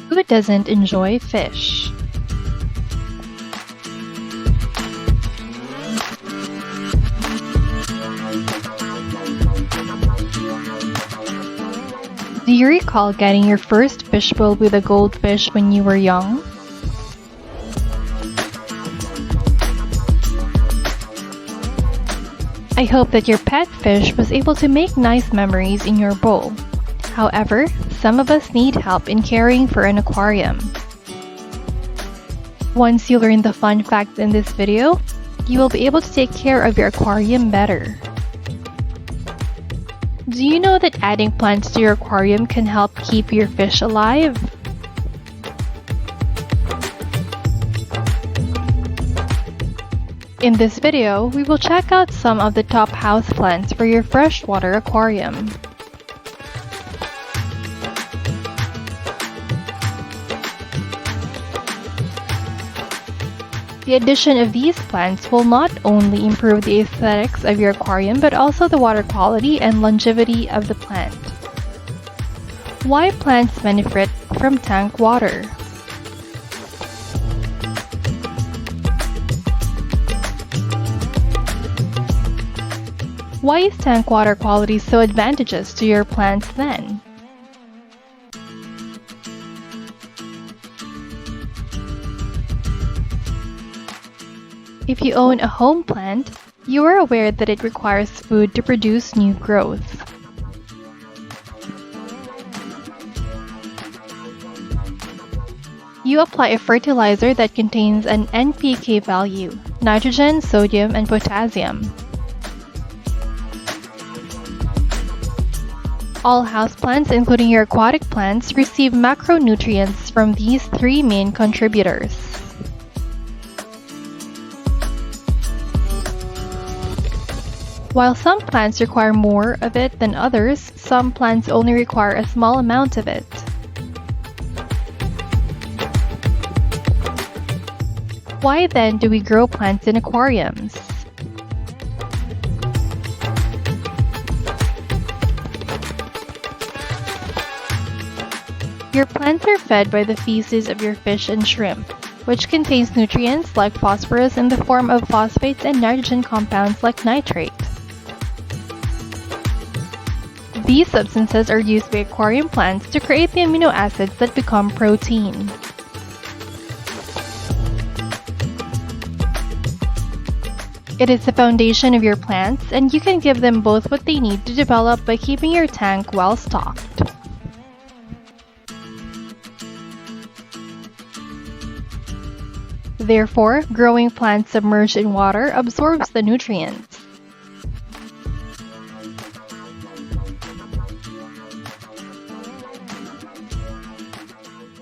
Who doesn't enjoy fish? Do you recall getting your first fishbowl with a goldfish when you were young? I hope that your pet fish was able to make nice memories in your bowl. However, some of us need help in caring for an aquarium. Once you learn the fun facts in this video, you will be able to take care of your aquarium better. Do you know that adding plants to your aquarium can help keep your fish alive? In this video, we will check out some of the top houseplants for your freshwater aquarium. The addition of these plants will not only improve the aesthetics of your aquarium but also the water quality and longevity of the plant. Why plants benefit from tank water? Why is tank water quality so advantageous to your plants then? If you own a home plant, you are aware that it requires food to produce new growth. You apply a fertilizer that contains an NPK value, nitrogen, sodium, and potassium. All houseplants, including your aquatic plants, receive macronutrients from these three main contributors. While some plants require more of it than others, some plants only require a small amount of it. Why then do we grow plants in aquariums? Your plants are fed by the feces of your fish and shrimp, which contains nutrients like phosphorus in the form of phosphates and nitrogen compounds like nitrate. These substances are used by aquarium plants to create the amino acids that become protein. It is the foundation of your plants, and you can give them both what they need to develop by keeping your tank well stocked. Therefore, growing plants submerged in water absorbs the nutrients.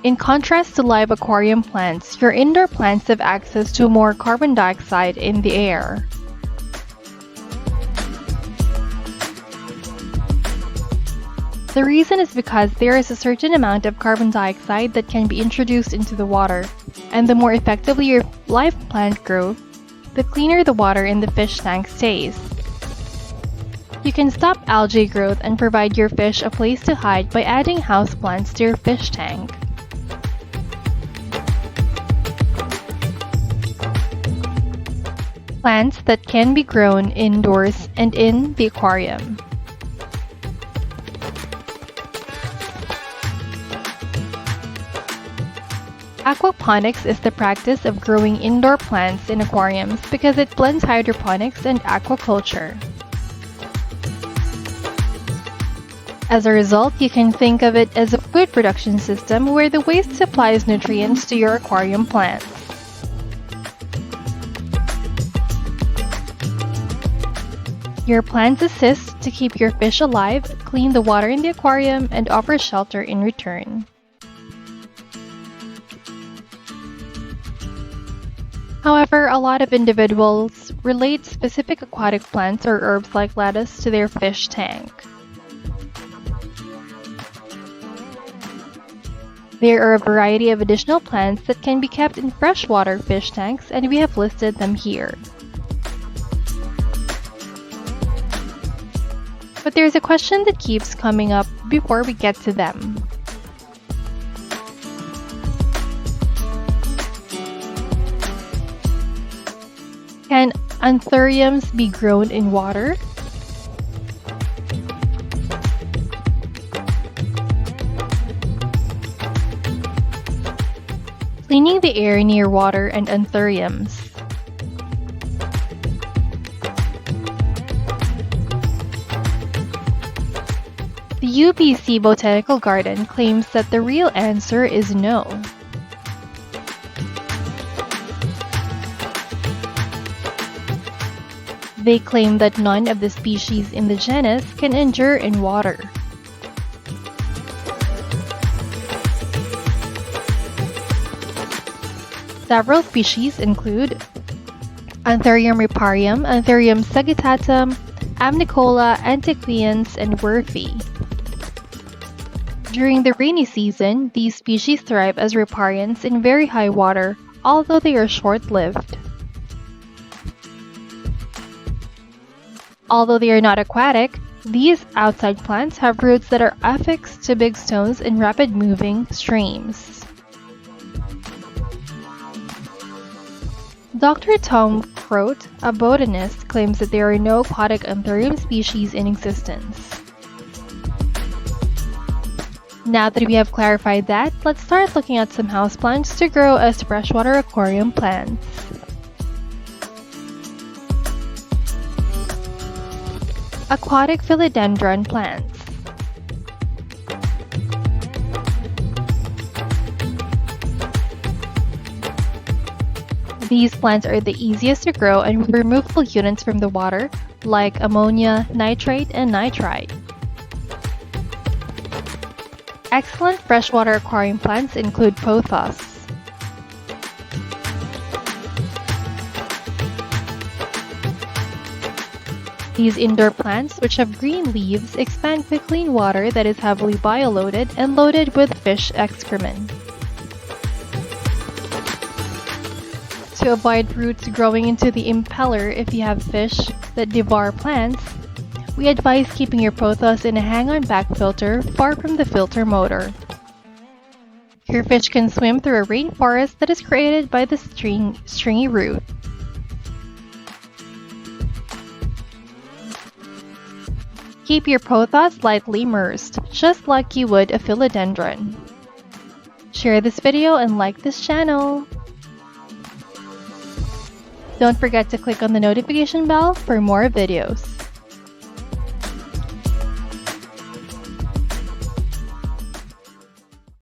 In contrast to live aquarium plants, your indoor plants have access to more carbon dioxide in the air. The reason is because there is a certain amount of carbon dioxide that can be introduced into the water, and the more effectively your live plant grows, the cleaner the water in the fish tank stays. You can stop algae growth and provide your fish a place to hide by adding houseplants to your fish tank. Plants that can be grown indoors and in the aquarium. Aquaponics is the practice of growing indoor plants in aquariums because it blends hydroponics and aquaculture. As a result, you can think of it as a food production system where the waste supplies nutrients to your aquarium plants. Your plants assist to keep your fish alive, clean the water in the aquarium, and offer shelter in return. However, a lot of individuals relate specific aquatic plants or herbs like lettuce to their fish tank. There are a variety of additional plants that can be kept in freshwater fish tanks, and we have listed them here. But there's a question that keeps coming up before we get to them. Can anthuriums be grown in water? Cleaning the air near water and anthuriums. The UBC Botanical Garden claims that the real answer is no. They claim that none of the species in the genus can endure in water. Several species include Anthurium riparium, Anthurium sagittatum, Amnicola, Antiquians, and Werfie. During the rainy season, these species thrive as riparians in very high water, although they are short-lived. Although they are not aquatic, these outside plants have roots that are affixed to big stones in rapid-moving streams. Dr. Tom Crote, a botanist, claims that there are no aquatic anthurium species in existence. Now that we have clarified that, let's start looking at some houseplants to grow as freshwater aquarium plants. Aquatic philodendron plants. These plants are the easiest to grow and will remove pollutants from the water, like ammonia, nitrate, and nitrite. Excellent freshwater aquarium plants include pothos. These indoor plants, which have green leaves, expand quickly in water that is heavily bioloaded and loaded with fish excrement. To avoid roots growing into the impeller if you have fish that devour plants, we advise keeping your pothos in a hang-on back filter far from the filter motor. Your fish can swim through a rainforest that is created by the stringy root. Keep your pothos lightly immersed, just like you would a philodendron. Share this video and like this channel. Don't forget to click on the notification bell for more videos.